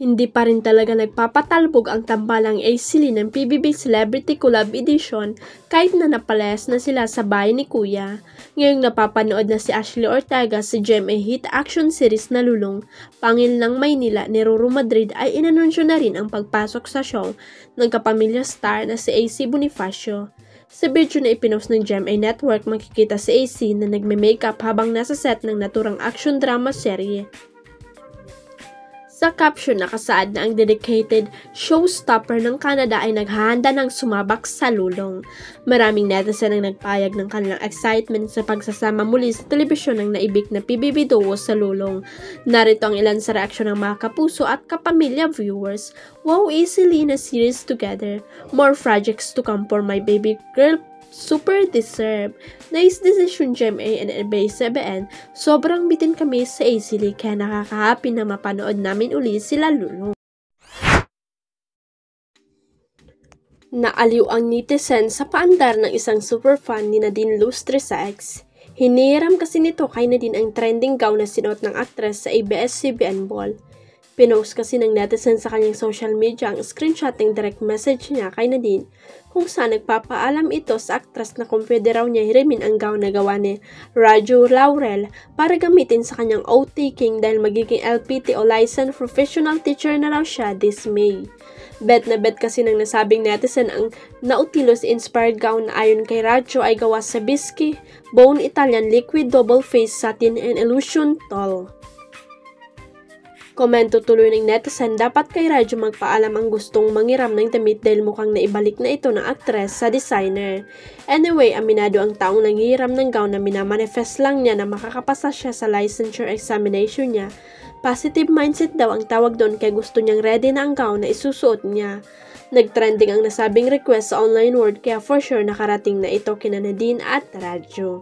Hindi pa rin talaga nagpapatalbog ang tambalang Aislinn ng PBB Celebrity Collab Edition kahit na napalayas na sila sa bahay ni Kuya. Ngayong napapanood na si Ashley Ortega sa GMA hit action series na Lulong, Pangil ng Maynila ni Ruru Madrid ay inanunsyo na rin ang pagpasok sa show ng kapamilya star na si AC Bonifacio. Sa video na ipinost ng GMA Network, makikita si AC na nagme-makeup habang nasa set ng naturang action drama serye. Sa caption nakasaad na ang dedicated showstopper ng Canada ay naghahanda ng sumabak sa Lulong. Maraming netizen ang nagpayag ng kanilang excitement sa pagsasama muli sa telebisyon ng naibig na PBB duo sa Lulong. Narito ang ilan sa reaksyon ng mga kapuso at kapamilya viewers. Wow, easily na series together. More projects to come for my baby girl. Super deserve. Nice decision GMA and ABS-CBN. Sobrang bitin kami sa Aislinn kaya nakaka-happy na mapanood namin uli sila Lulong. Naaliw ang netizen sa paandar ng isang superfan ni Nadine Lustre sa ex. Hiniram kasi nito kay Nadine ang trending gown na sinuot ng aktres sa ABS-CBN Ball. Pinost kasi ng netizen sa kanyang social media ang screenshot ng direct message niya kay Nadine kung saan nagpapaalam ito sa aktres na kung pwede raw niya hirimin ang gown na gawa ni Raju Laurel para gamitin sa kanyang oath-taking dahil magiging LPT o Licensed Professional Teacher na raw siya this May. Bet na bet kasi ng nasabing netizen ang Nautilus-inspired gown na ayon kay Raju ay gawa sa Bisky, Bone Italian Liquid Double Face Satin and Illusion Tall. Komento tuloy ng netizen, dapat kay Raju magpaalam ang gustong mangiram ng damit dahil mukhang naibalik na ito ng aktres sa designer. Anyway, aminado ang taong nanghihiram ng gown na minamanifest lang niya na makakapasa siya sa licensure examination niya. Positive mindset daw ang tawag doon kaya gusto niyang ready na ang gown na isusuot niya. Nagtrending ang nasabing request sa online world kaya for sure nakarating na ito kina Nadine at Raju.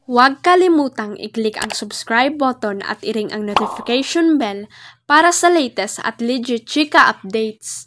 Huwag kalimutang i-click ang subscribe button at i-ring ang notification bell para sa latest at legit chika updates.